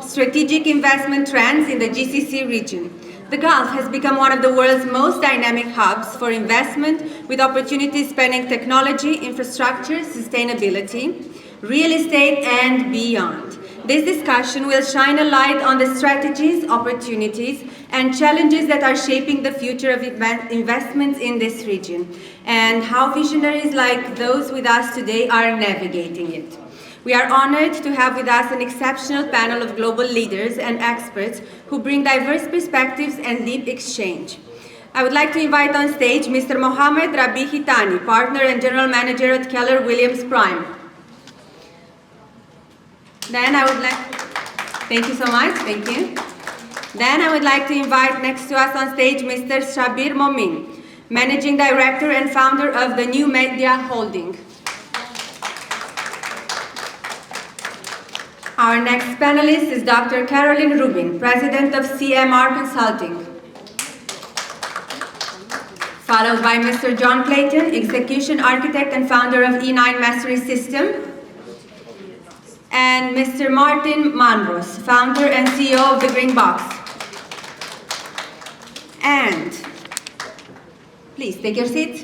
strategic investment trends in the GCC region. The Gulf has become one of the world's most dynamic hubs for investment, with opportunities spanning technology, infrastructure, sustainability, real estate, and beyond. This discussion will shine a light on the strategies, opportunities, and challenges that are shaping the future of investments in this region, and how visionaries like those with us today are navigating it. We are honored to have with us an exceptional panel of global leaders and experts who bring diverse perspectives and deep exchange. I would like to invite on stage Mr. Mohammed Rabi Hitani, Partner and General Manager at Keller Williams Prime. Then I would like, thank you so much, thank you. Then I would like to invite next to us on stage Mr. Shabir Momin, Managing Director and Founder of the New Media Holding. Our next panelist is Dr. Caroline Rubin, President of CMR Consulting. Followed by Mr. John Clayton, Execution Architect and Founder of E9 Mastery System. And Mr. Martin Manros, Founder and CEO of the Green Box. And, please take your seats.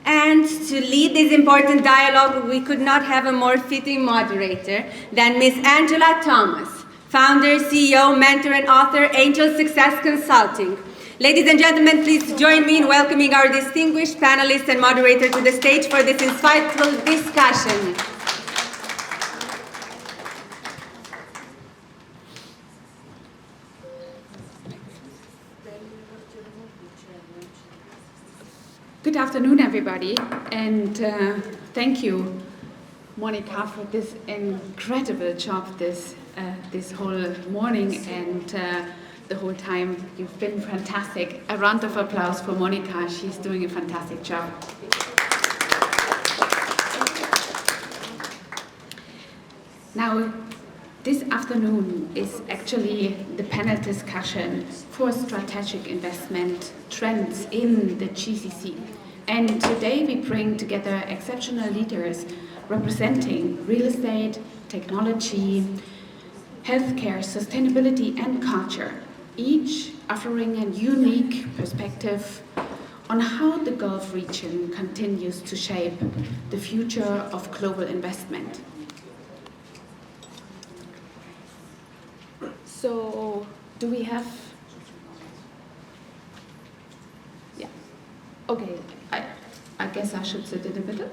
And to lead this important dialogue, we could not have a more fitting moderator than Ms. Angela Thomas, Founder, CEO, Mentor, and Author, Angel Success Consulting. Ladies and gentlemen, please join me in welcoming our distinguished panelist and moderator to the stage for this insightful discussion. Good afternoon, everybody, and thank you, Monica, for this incredible job this whole morning and the whole time. You've been fantastic. A round of applause for Monica. She's doing a fantastic job. Now, this afternoon is actually the panel discussion for strategic investment trends in the GCC. And today we bring together exceptional leaders representing real estate, technology, healthcare, sustainability, and culture, each offering a unique perspective on how the Gulf region continues to shape the future of global investment. So, do we have... Yeah. Okay, I guess I should sit in the middle.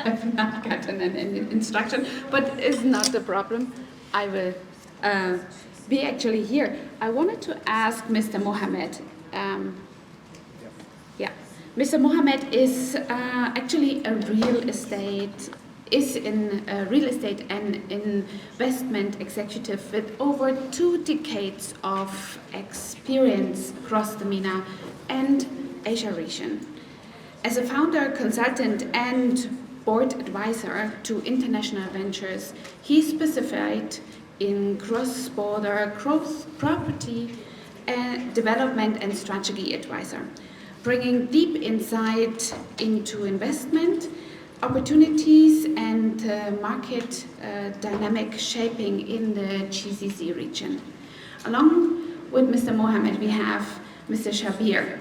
I've not gotten an instruction, but it's not the problem. I will be actually here. I wanted to ask Mr. Mohammed. Mr. Mohammed is actually a real estate and investment executive with over 2 decades of experience across the MENA and Asia region. As a founder, consultant, and board advisor to international ventures, he specialized in cross-border growth, property, development, and strategy advisor, bringing deep insight into investment opportunities and market dynamic shaping in the GCC region. Along with Mr. Mohammed, we have Mr. Shabir.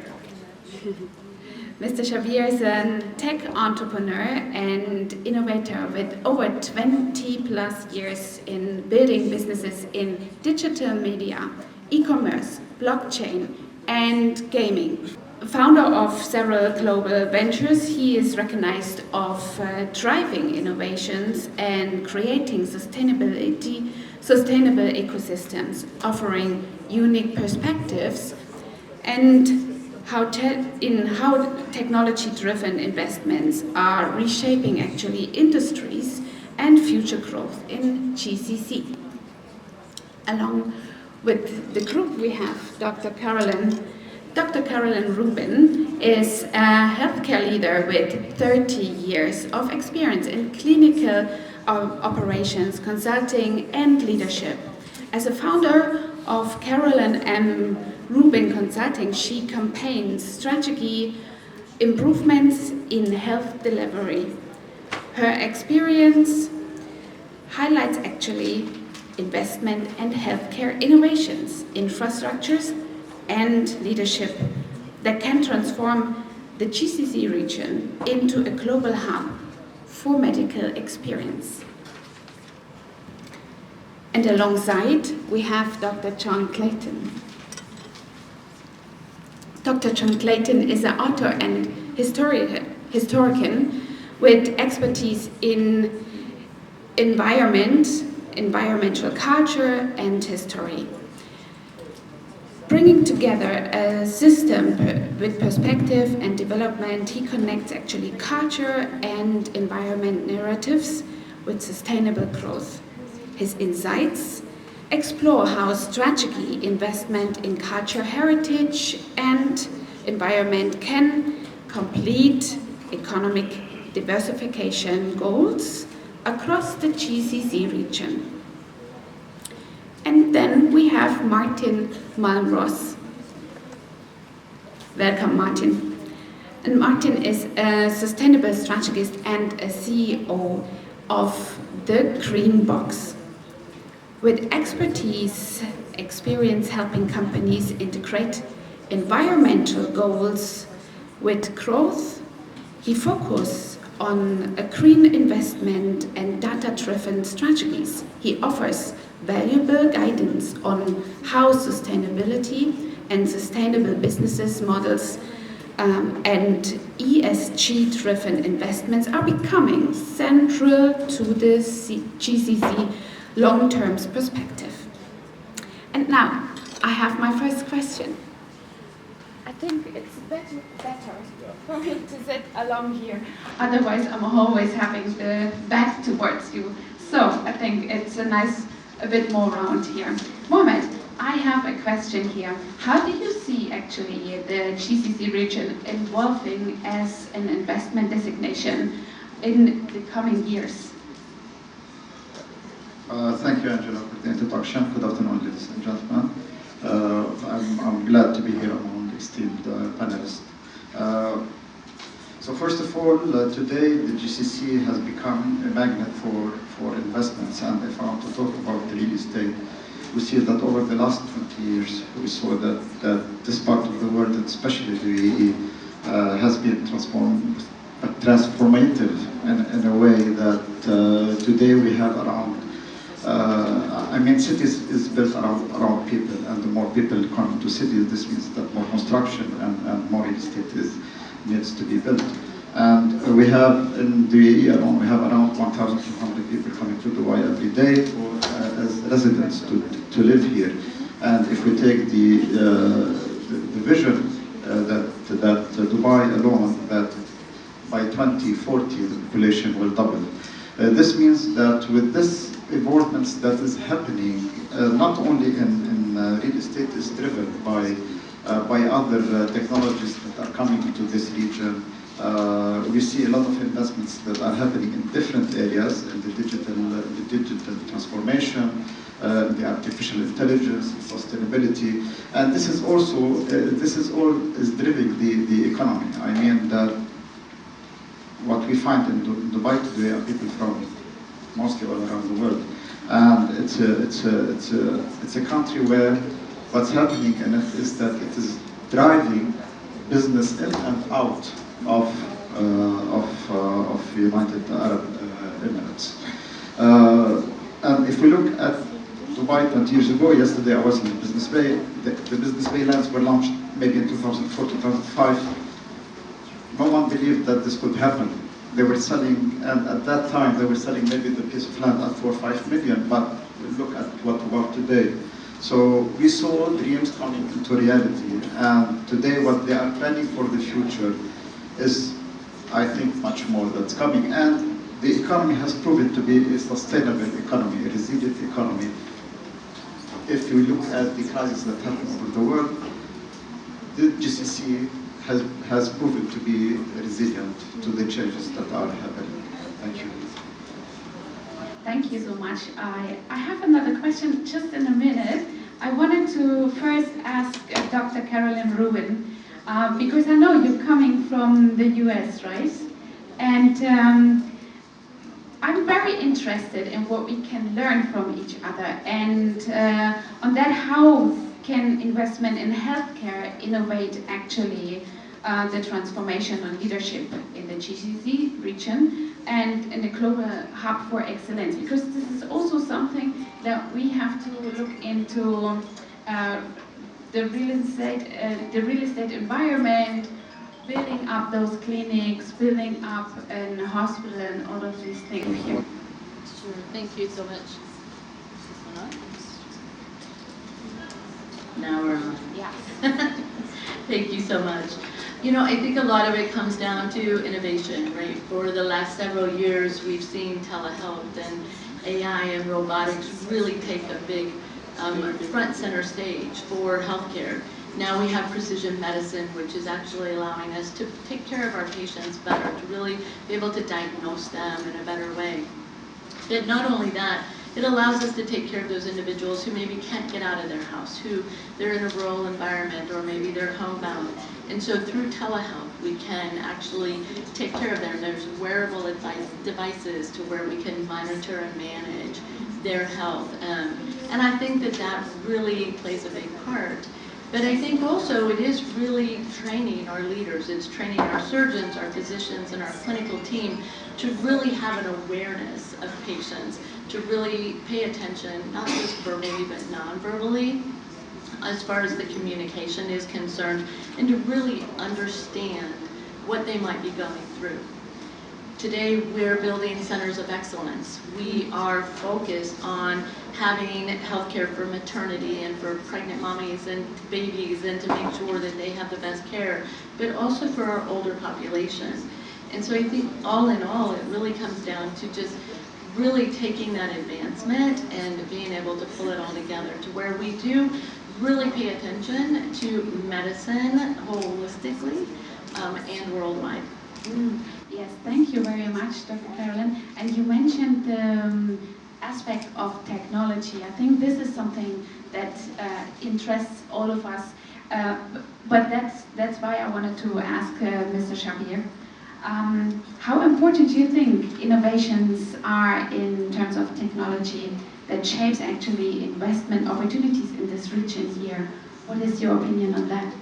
Mr. Shabir is a tech entrepreneur and innovator with over 20 plus years in building businesses in digital media, e-commerce, blockchain, and gaming. Founder of several global ventures, he is recognized of driving innovations and creating sustainable ecosystems, offering unique perspectives and how technology-driven investments are reshaping actually industries and future growth in GCC. Along with the group, we have Dr. Caroline Rubin is a healthcare leader with 30 years of experience in clinical operations, consulting, and leadership. As a founder of Caroline M. Rubin Consulting, she campaigns strategy improvements in health delivery. Her experience highlights actually investment and healthcare innovations, infrastructures, and leadership that can transform the GCC region into a global hub for medical experience. And alongside, we have Dr. John Clayton. Dr. John Clayton is an author and historian with expertise in environmental culture, and history. Bringing together a system with perspective and development, he connects actually culture and environment narratives with sustainable growth. His insights explore how strategy, investment in culture, heritage, and environment can complete economic diversification goals across the GCC region. And then we have Martin Malmros. Welcome, Martin. And Martin is a sustainable strategist and a CEO of the Green Box. With experience helping companies integrate environmental goals with growth, he focuses on a green investment and data-driven strategies. He offers valuable guidance on how sustainability and sustainable businesses models and ESG-driven investments are becoming central to the GCC long-term perspective. And now, I have my first question. I think it's better for me to sit along here. Otherwise, I'm always having the back towards you. So I think it's a bit more round here. Mohamed, I have a question here. How do you see actually the GCC region evolving as an investment destination in the coming years? Thank you, Angela, for the introduction. Good afternoon, ladies and gentlemen. I'm glad to be here among the esteemed panelists. So first of all, today the GCC has become a magnet for investments, and if I want to talk about real estate, we see that over the last 20 years, we saw that this part of the world, and especially the UAE, has been transformative in a way that today we have around, cities is built around people, and the more people come to cities, this means that more construction and more real estate needs to be built. And we have, in the UAE alone, we have around 1,200 people coming to Dubai every day as residents to live here. And if we take the vision that Dubai alone, that by 2040 the population will double. This means that with this evolvements that is happening, not only in real estate is driven by other technologies that are coming into this region. We see a lot of investments that are happening in different areas, in the digital transformation, the artificial intelligence, sustainability, and this is all is driving the economy. I mean that what we find in Dubai today are people from mostly all around the world, and it's a country where what's happening in it is that it is driving business in and out of United Arab Emirates. And if we look at Dubai 20 years ago, yesterday I was in the Business Bay. The Business Bay lands were launched maybe in 2004, 2005. No one believed that this could happen. They were selling, and at that time they were selling maybe the piece of land at 4 or 5 million, but look at what we are today. So we saw dreams coming into reality, and today what they are planning for the future is, I think, much more that's coming. And the economy has proven to be a sustainable economy, a resilient economy. If you look at the crises that happen over the world, the GCC has proven to be resilient to the changes that are happening. Thank you. Thank you so much. I have another question just in a minute. I wanted to first ask Dr. Carolyn Rubin, because I know you're coming from the US, right? And I'm very interested in what we can learn from each other, and on that, how can investment in healthcare innovate actually the transformation on leadership in the GCC region and in the global hub for excellence, because this is also something that we have to look into the real estate environment, building up those clinics, building up a hospital, and all of these things here. Sure. Thank you so much. Now we're on. Yeah. Thank you so much. You know, I think a lot of it comes down to innovation, right? For the last several years, we've seen telehealth and AI and robotics really take a big front center stage for healthcare. Now we have precision medicine, which is actually allowing us to take care of our patients better, to really be able to diagnose them in a better way. But not only that, it allows us to take care of those individuals who maybe can't get out of their house, who they're in a rural environment, or maybe they're homebound. And so through telehealth, we can actually take care of them. There's wearable devices to where we can monitor and manage their health. And I think that that really plays a big part. But I think also it is really training our leaders. It's training our surgeons, our physicians, and our clinical team to really have an awareness of patients, to really pay attention, not just verbally, but non-verbally, as far as the communication is concerned, and to really understand what they might be going through. Today, we're building centers of excellence. We are focused on having healthcare for maternity and for pregnant mommies and babies, and to make sure that they have the best care, but also for our older population. And so I think all in all, it really comes down to just really taking that advancement and being able to pull it all together to where we do really pay attention to medicine holistically and worldwide. Yes, thank you very much, Dr. Carolyn. And you mentioned the aspect of technology. I think this is something that interests all of us. But that's why I wanted to ask Mr. Shabir. How important do you think innovations are in terms of technology that shapes actually investment opportunities in this region here? What is your opinion on that?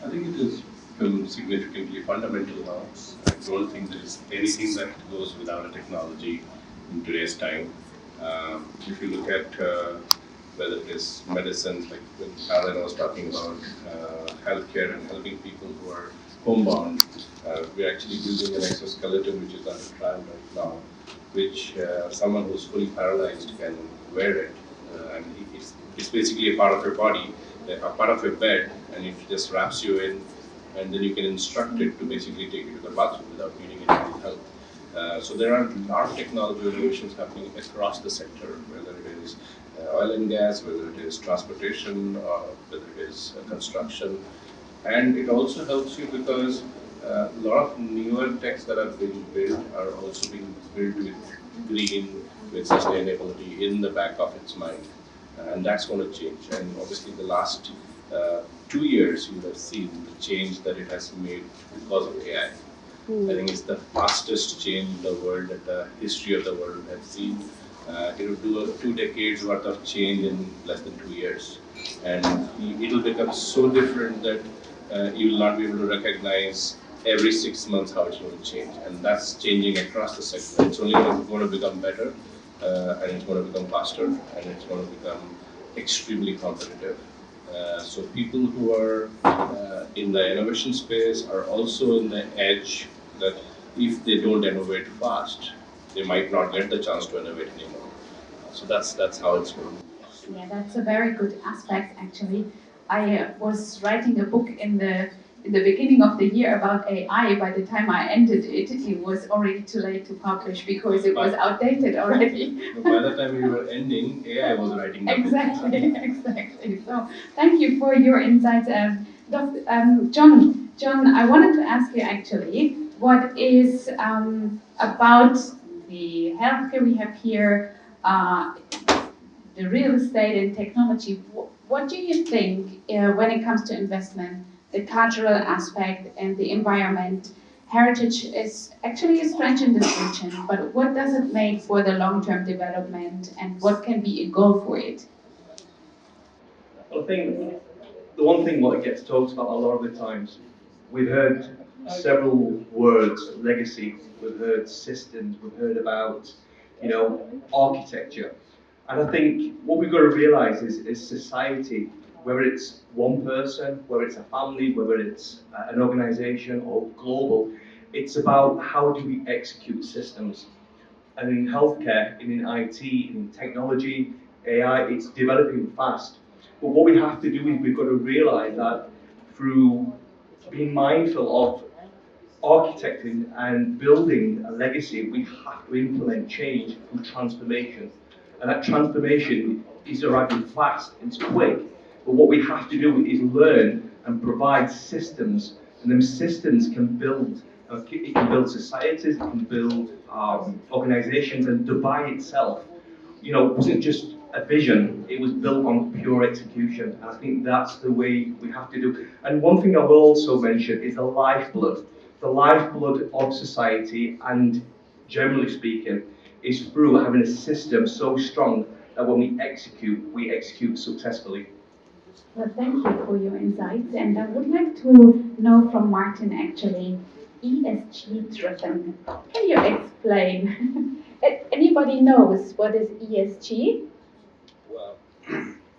I think it has become significantly fundamental now. I don't think there is anything that goes without a technology in today's time. If you look at whether it is medicine, like when Caroline was talking about healthcare and helping people who are homebound, we're actually building an exoskeleton which is under trial right now, which someone who's fully paralyzed can wear it. And it's basically a part of your body, a part of your bed, and it just wraps you in, and then you can instruct it to basically take you to the bathroom without needing any help. So there are a lot of technology innovations happening across the sector, whether it is oil and gas, whether it is transportation, or whether it is construction. And it also helps you because a lot of newer techs that are being built are also being built with green, with sustainability in the back of its mind. And that's going to change. And obviously the last 2 years you have seen the change that it has made because of AI. I think it's the fastest change the world, that the history of the world has seen. It will do 2 decades worth of change in less than 2 years. And it will become so different that you will not be able to recognize every 6 months how it's going to change. And that's changing across the sector. It's only going to become better, and it's going to become faster, and it's going to become extremely competitive. So people who are in the innovation space are also in the edge that if they don't innovate fast, they might not get the chance to innovate anymore. So that's how it's going. Yeah, that's a very good aspect actually. I was writing a book in the beginning of the year about AI. By the time I ended it, it was already too late to publish because it was outdated already. By the time you were ending, AI was writing the Exactly, exactly. So thank you for your insights. John, I wanted to ask you actually, what is about the healthcare we have here, the real estate and technology, what do you think when it comes to investment, the cultural aspect and the environment heritage is actually a strength in this region, but what does it make for the long-term development and what can be a goal for it? Well, I think the one thing what gets talked about a lot of the times, we've heard several words, legacy, we've heard systems, we've heard about, architecture. And I think what we've got to realise is society, whether it's one person, whether it's a family, whether it's an organisation or global, it's about how do we execute systems. And in healthcare, in IT, in technology, AI, it's developing fast. But what we have to do is we've got to realise that through being mindful of architecting and building a legacy, we have to implement change through transformation. And that transformation is arriving fast, it's quick. But what we have to do is learn and provide systems, and them systems can build. It can build societies, it can build organizations, and Dubai itself, wasn't just a vision, it was built on pure execution. And I think that's the way we have to do. And one thing I will also mention is the lifeblood. The lifeblood of society, and generally speaking, is through having a system so strong that when we execute successfully. Well, thank you for your insights, and I would like to know from Martin actually, ESG driven. Can you explain? Anybody knows what is ESG? Well,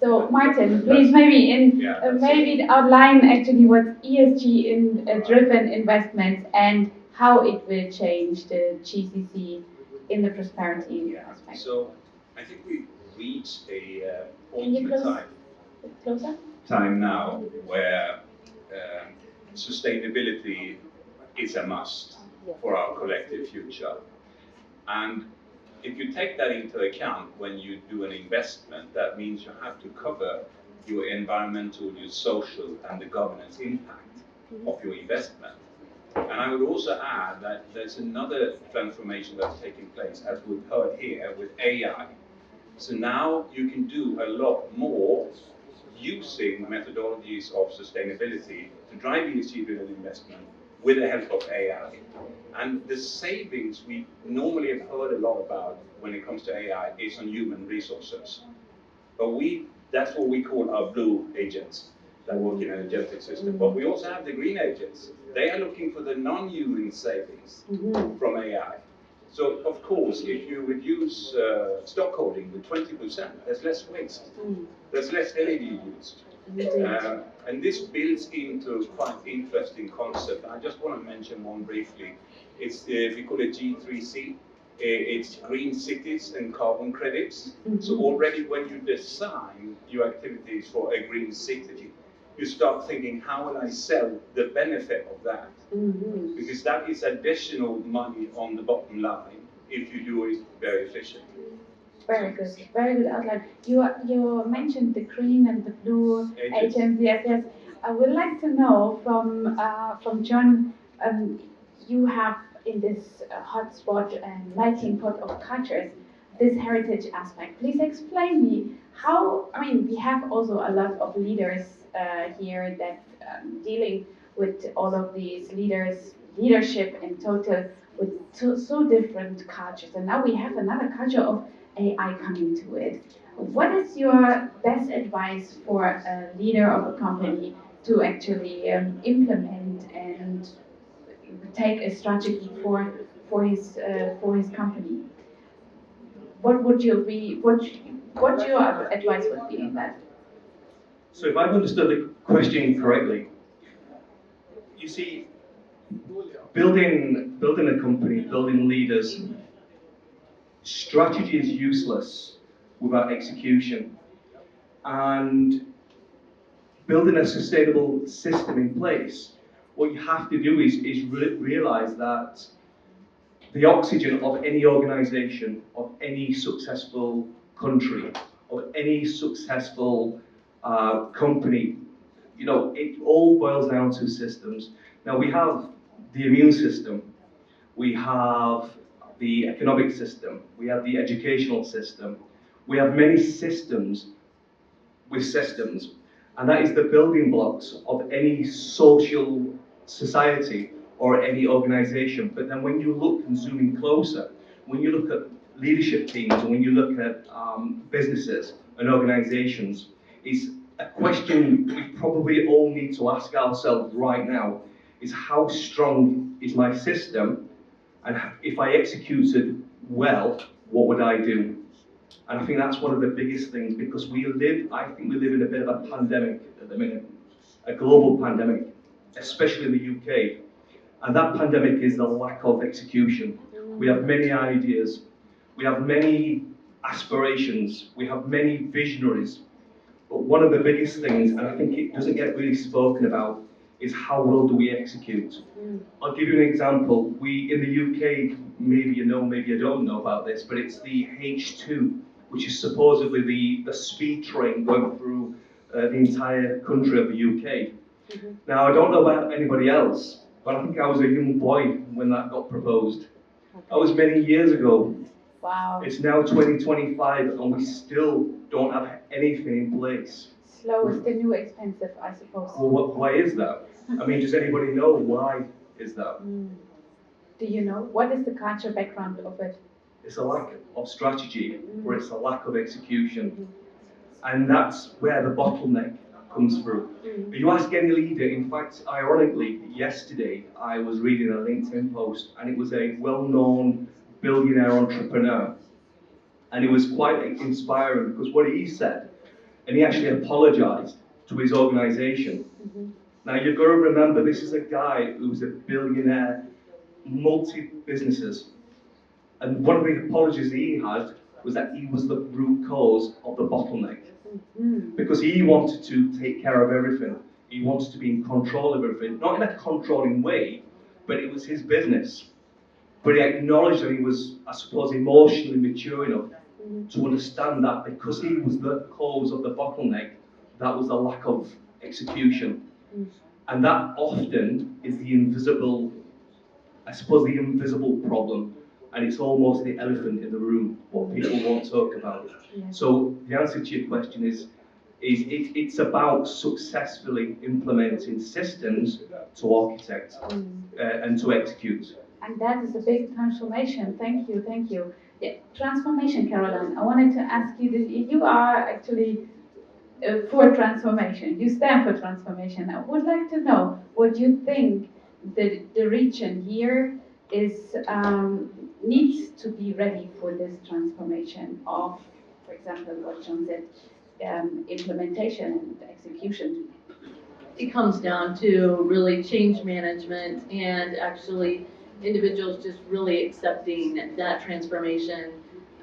So Martin, please maybe outline actually what ESG in driven investments and how it will change the GCC in the prosperity aspect. so I think we reached a Can you point in closer? time now where sustainability is a must for our collective future. And if you take that into account when you do an investment, that means you have to cover your environmental, your social, and the governance impact of your investment. And I would also add that there's another transformation that's taking place, as we've heard here, with AI. So now you can do a lot more using methodologies of sustainability to drive ESG-driven investment with the help of AI. And the savings we normally have heard a lot about when it comes to AI is on human resources. But that's what we call our blue agents that work in an agentic system. But we also have the green agents. They are looking for the non-human savings from AI. So, of course, if you reduce stock holding with 20%, there's less waste, there's less energy used. And this builds into quite interesting concept. I just want to mention one briefly. We call it G3C. It's green cities and carbon credits. So already when you design your activities for a green city, you start thinking, how will I sell the benefit of that? Because that is additional money on the bottom line if you do it very efficiently. Very good outline. You mentioned the green and the blue agents. Yes. I would like to know from John. You have in this hotspot and melting pot of cultures this heritage aspect. Please explain me how. I mean, we have also a lot of leaders here that dealing with all of these leadership in total with so different cultures, and now we have another culture of AI coming to it. What is your best advice for a leader of a company to actually implement and take a strategy for his company? What would your advice would be on that? So if I've understood the question correctly, you see, building a company, building leaders, strategy is useless without execution. And building a sustainable system in place, what you have to do is realize that the oxygen of any organization, of any successful country, of any successful company, it all boils down to systems. Now we have the immune system, we have the economic system, we have the educational system, we have many systems with systems, and that is the building blocks of any social society or any organization. But then when you look and zoom in closer, when you look at leadership teams and when you look at businesses and organizations, it's a question we probably all need to ask ourselves right now is how strong is my system, and if I executed well, what would I do? And I think that's one of the biggest things, because I think we live in a bit of a pandemic at the minute, a global pandemic, especially in the UK. And that pandemic is the lack of execution. We have many ideas, we have many aspirations, we have many visionaries. But one of the biggest things, and I think it doesn't get really spoken about, is how well do we execute? I'll give you an example. We, in the UK, maybe you know, maybe you don't know about this, but it's the H2, which is supposedly the speed train going through the entire country of the UK. Now, I don't know about anybody else, but I think I was a young boy when that got proposed. That was many years ago. Wow. It's now 2025 and we still don't have anything in place. Slow is the new expensive, I suppose. Well, why is that? I mean, does anybody know why is that? Do you know? What is the cultural background of it? It's a lack of strategy, or it's a lack of execution. And that's where the bottleneck comes through. You ask any leader, in fact, ironically, yesterday I was reading a LinkedIn post and it was a well-known billionaire entrepreneur. And it was quite inspiring because what he said, and he actually apologized to his organization. Now you've got to remember, this is a guy who's a billionaire, multi-businesses. And one of the apologies he had was that he was the root cause of the bottleneck. Because he wanted to take care of everything. He wanted to be in control of everything. Not in a controlling way, but it was his business. But he acknowledged that he was, I suppose, emotionally mature enough to understand that because he was the cause of the bottleneck, that was the lack of execution. And that often is the invisible, I suppose, the invisible problem. And it's almost the elephant in the room, what people won't talk about. So the answer to your question is it's about successfully implementing systems to architect and to execute. And that is a big transformation. Thank you, thank you. Yeah, transformation, Caroline. I wanted to ask you this. You are actually for transformation. You stand for transformation. I would like to know what you think the region here is needs to be ready for this transformation of, for example, what John said, implementation and execution. It comes down to really change management and actually individuals just really accepting that transformation.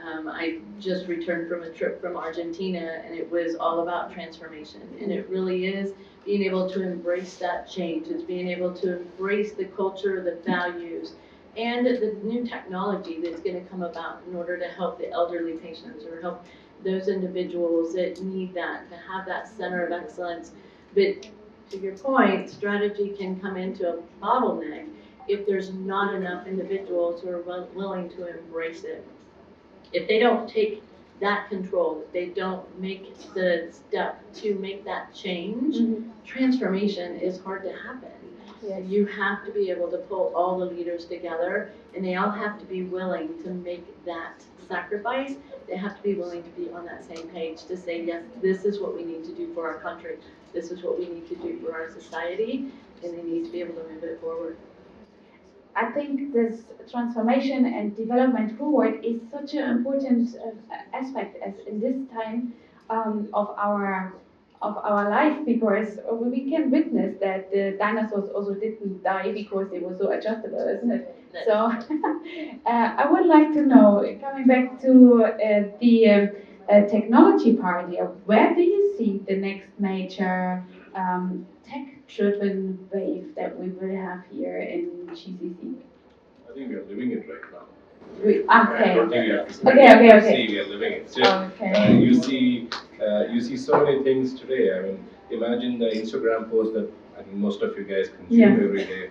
I just returned from a trip from Argentina and it was all about transformation, and it really is being able to embrace that change. It's being able to embrace the culture, the values, and the new technology that's going to come about in order to help the elderly patients or help those individuals that need that, to have that center of excellence. But to your point, strategy can come into a bottleneck if there's not enough individuals who are willing to embrace it. If they don't take that control, if they don't make the step to make that change, transformation is hard to happen. Yes. You have to be able to pull all the leaders together, and they all have to be willing to make that sacrifice. They have to be willing to be on that same page to say, yes, this is what we need to do for our country. This is what we need to do for our society, and they need to be able to move it forward. I think this transformation and development forward is such an important aspect as in this time of our life, because we can witness that the dinosaurs also didn't die because they were so adjustable, isn't it? So I would like to know, coming back to the technology part here, where do you see the next major tech-driven wave that we will have here in GCC? I think we are living it right now. Okay. I don't think we have to say Okay. we are living it. So, you see so many things today. I mean, imagine the Instagram post that I think most of you guys consume every day.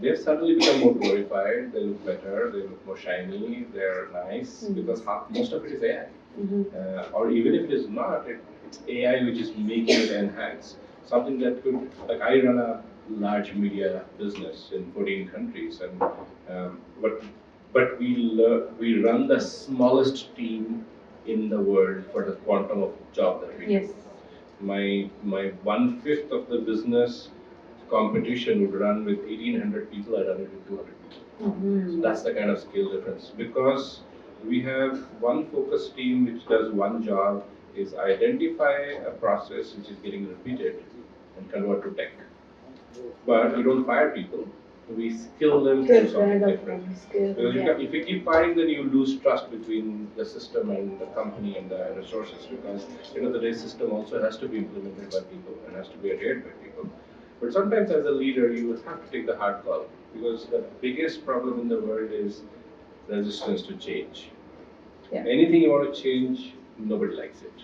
They've suddenly become more glorified. They look better. They look more shiny. They're nice because most of it is AI. Or even if it is not, it's AI which is making it enhance. Something that could, like I run a large media business in 14 countries, and but we run the smallest team in the world for the quantum of job that we do. Yes. My 1/5 of the business competition would run with 1,800 people. I run it with 200 people. So that's the kind of scale difference, because we have one focus team which does one job, is identify a process which is getting repeated and convert to tech. But we don't fire people. We skill them to do something different. Because if you keep firing, then you lose trust between the system and the company and the resources. Because end of the day, system also has to be implemented by people and has to be adhered by people. But sometimes, as a leader, you have to take the hard call, because the biggest problem in the world is resistance to change. Yeah. Anything you want to change, nobody likes it.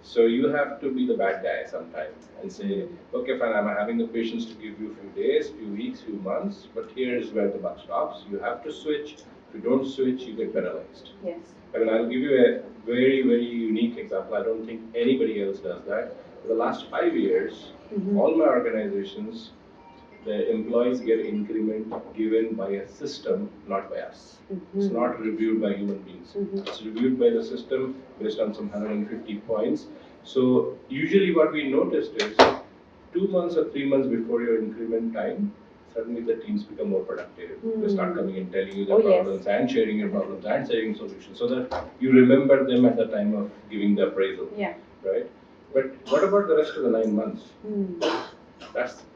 So you have to be the bad guy sometimes and say, okay, fine, I'm having the patience to give you a few days, few weeks, few months, but here is where the buck stops. You have to switch. If you don't switch, you get penalized. Yes. I mean, I'll give you a very, very unique example. I don't think anybody else does that. For the last 5 years, all my organizations, the employees get increment given by a system, not by us. It's not reviewed by human beings. It's reviewed by the system based on some 150 points. So usually what we noticed is 2 months or 3 months before your increment time, suddenly the teams become more productive. They start coming and telling you their problems and sharing your problems and sharing solutions, so that you remember them at the time of giving the appraisal. Yeah. Right? But what about the rest of the 9 months?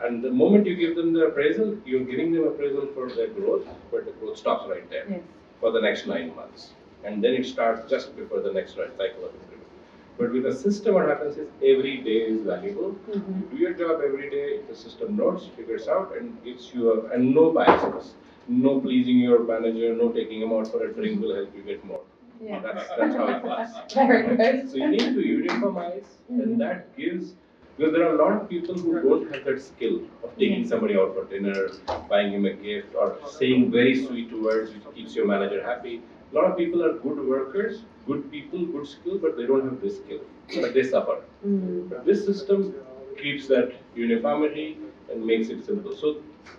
And the moment you give them the appraisal, you're giving them appraisal for their growth, but the growth stops right there for the next 9 months. And then it starts just before the next cycle of increment. But with a system, what happens is every day is valuable. You do your job every day, the system notes, figures out, and gives you and no biases. No pleasing your manager, no taking him out for a drink will help you get more. Yeah. That's how it works. Very good. So you need to uniformize, and that gives, because there are a lot of people who don't have that skill of taking somebody out for dinner, buying him a gift, or saying very sweet words which keeps your manager happy. A lot of people are good workers, good people, good skill, but they don't have this skill, but they suffer. But this system keeps that uniformity and makes it simple. So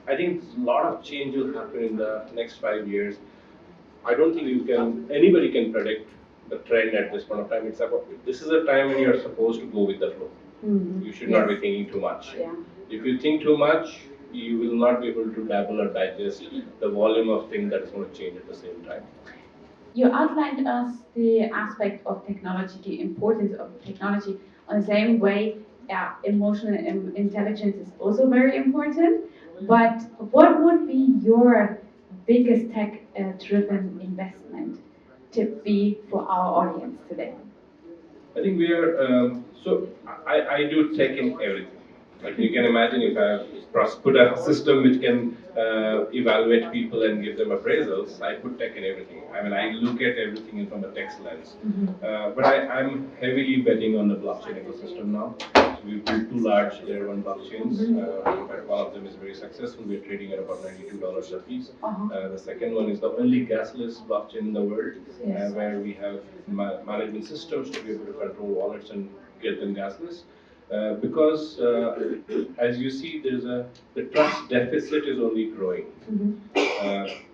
I think a lot of change will happen in the next 5 years. I don't think anybody can predict the trend at this point of time. This is a time when you're supposed to go with the flow. You should not be thinking too much. Yeah. If you think too much, you will not be able to dabble or digest the volume of things that is going to change at the same time. You outlined us the aspect of technology, the importance of technology. On the same way, emotional intelligence is also very important. But what would be your biggest tech-driven investment tip be for our audience today? I think we are, I do tech in everything. Like you can imagine, if I put a system which can evaluate people and give them appraisals, I put tech in everything. I mean, I look at everything from a tech lens. But I'm heavily betting on the blockchain ecosystem now. So we've built 2 large layer 1 blockchains. One of them is very successful. We're trading at about $92 a piece. The second one is the only gasless blockchain in the world, where we have management systems to be able to control wallets and get them gasless. Because as you see, the trust deficit is only growing.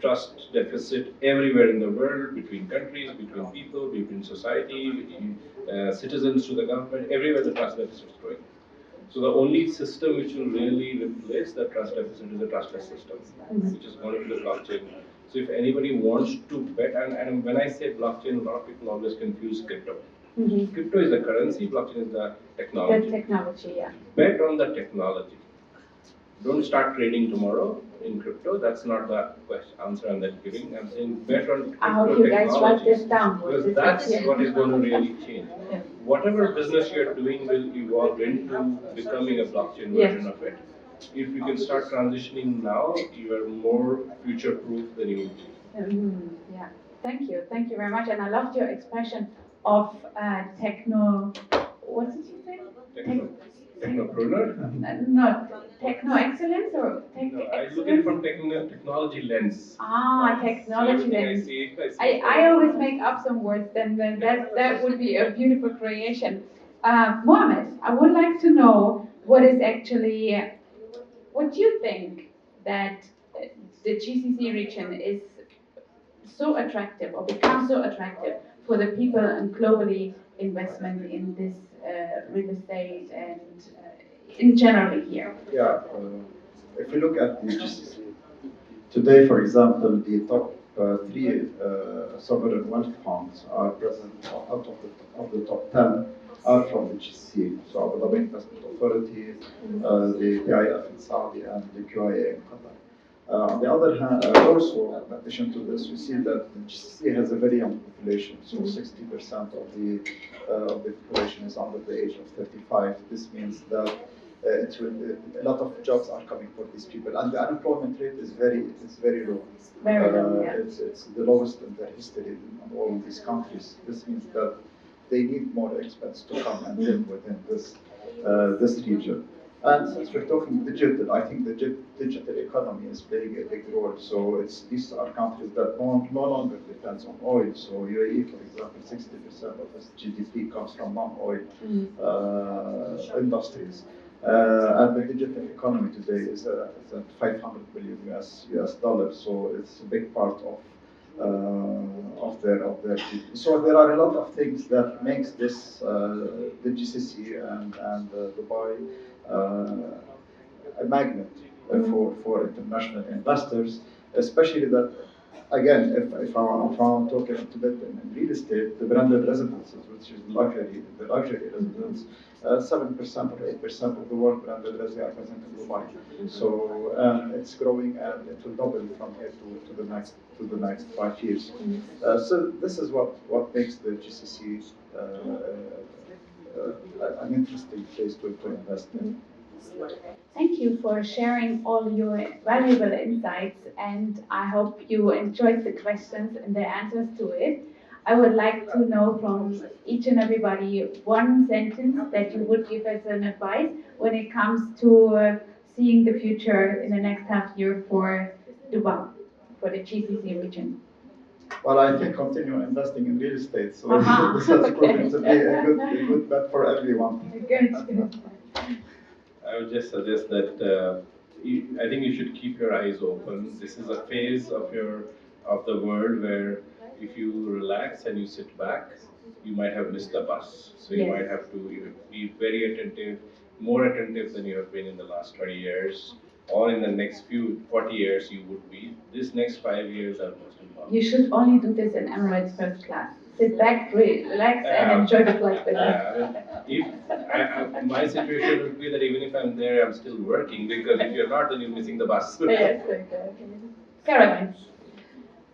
Trust deficit everywhere in the world, between countries, between people, between society, between citizens to the government. Everywhere the trust deficit is growing. So the only system which will really replace the trust deficit is a trustless system, which is going to be the blockchain. So if anybody wants to bet, and when I say blockchain, a lot of people always confuse crypto. Crypto is the currency, blockchain is the technology. The technology, yeah. Bet on the technology. Don't start trading tomorrow in crypto. That's not the answer I'm giving. I'm saying bet on crypto. I hope you guys write this down. Because that's what is going to really change. Whatever business you're doing will evolve into becoming a blockchain version of it. If you can start transitioning now, you are more future-proof than you will be. Yeah, thank you very much. And I loved your expression of techno. What did you say? Technopreneur? Not techno excellence or tech No, I look at excellence? it from technology lens. Technology lens. I see I always make up some words. Then that would be a beautiful creation. Mohammed, I would like to know what is actually would you think that the GCC region is so attractive or becomes so attractive for the people and globally investment in this real estate and in general here? Yeah, if you look at the GCC, today, for example, the top three sovereign wealth funds are present out of the top 10 are from the GCC. So Abu Dhabi Investment Authority, the PIF in Saudi, and the QIA in Qatar. On the other hand, also, in addition to this, we see that the GCC has a very young population. So 60% of the population is under the age of 35. This means that a lot of jobs are coming for these people, and the unemployment rate is very low. Very low, yeah. It's the lowest in their history in all these countries. This means that they need more experts to come and live within this region. And since we're talking digital, I think the digital economy is playing a big role. So these are countries that no longer depends on oil. So UAE, for example, 60% of its GDP comes from non-oil industries. And the digital economy today is at 500 billion US dollars. So it's a big part of their GDP. So there are a lot of things that makes this the GCC and Dubai a magnet for international investors, especially that, again, if I want to talk a little bit in real estate, the branded residences, which is the luxury residence, 7% or 8% of the world branded residences are present in Dubai. So it's growing and it will double from here to the next 5 years. So this is what makes the GCC an interesting place to invest in. Thank you for sharing all your valuable insights, and I hope you enjoyed the questions and the answers to it. I would like to know from each and everybody one sentence that you would give as an advice when it comes to seeing the future in the next half year for Dubai, for the GCC region. Well, I think continue investing in real estate. So this has Okay. proven to be a good bet for everyone. Good. I would just suggest that I think you should keep your eyes open. This is a phase of the world where if you relax and you sit back, you might have missed the bus. So you might have to be very attentive, more attentive than you have been in the last 20 years, or in the next 40 years you would be. This next 5 years are most important. You should only do this in Emirates first class. Sit back, relax, and enjoy the flight with us. My situation would be that even if I'm there, I'm still working, because if you're not, then you're missing the bus. Yes, exactly. Caroline.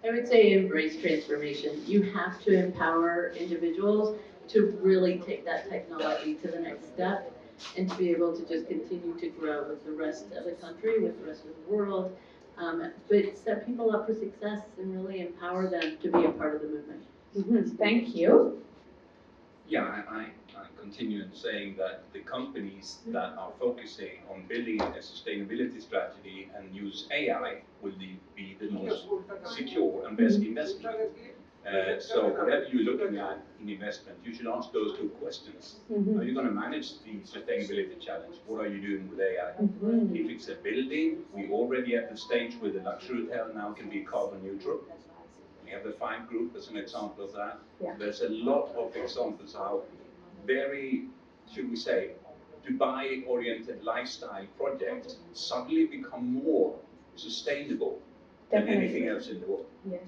I would say embrace transformation. You have to empower individuals to really take that technology to the next step and to be able to just continue to grow with the rest of the country, with the rest of the world, but set people up for success and really empower them to be a part of the movement. Thank you. Yeah, I continue in saying that the companies that are focusing on building a sustainability strategy and use AI will be the most secure and best investment. So whatever you're looking at in investment, you should ask those two questions. Are you going to manage the sustainability challenge? What are you doing with AI? If it's a building, we're already at the stage where the luxury hotel now can be carbon neutral. We have the Five Group as an example of that. Yeah. There's a lot of examples how very, should we say, Dubai-oriented lifestyle projects suddenly become more sustainable than anything else in the world. Yes.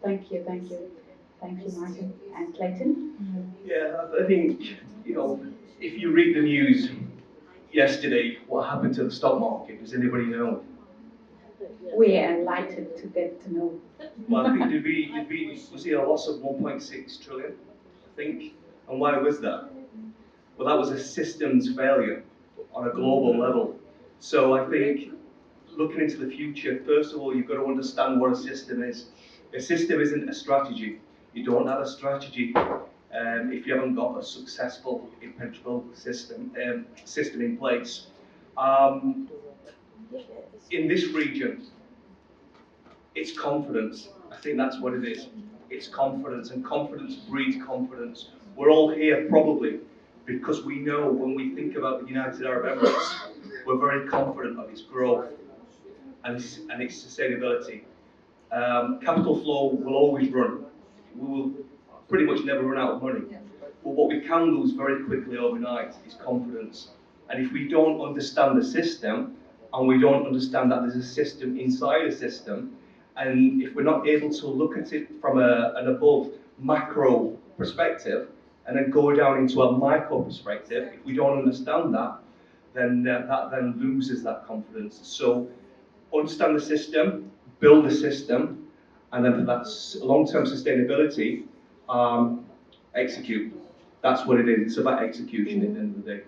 Thank you, Martin. And Clayton? Yeah, I think, if you read the news yesterday, what happened to the stock market, does anybody know? We are enlightened to get to know. Well, I think we see a loss of 1.6 trillion, I think. And why was that? Well, that was a systems failure on a global level. So I think looking into the future, first of all, you've got to understand what a system is. A system isn't a strategy. You don't have a strategy if you haven't got a successful, impenetrable system in place. In this region, it's confidence. I think that's what it is. It's confidence, and confidence breeds confidence. We're all here probably because we know when we think about the United Arab Emirates, we're very confident of its growth and its sustainability. Capital flow will always run. We will pretty much never run out of money. But what we can lose very quickly overnight is confidence. And if we don't understand the system, and we don't understand that there's a system inside a system, and if we're not able to look at it from an above macro perspective, and then go down into a micro perspective, if we don't understand that, then that then loses that confidence. So understand the system, build the system, and then for that long-term sustainability, execute. That's what it is. It's about execution at the end of the day.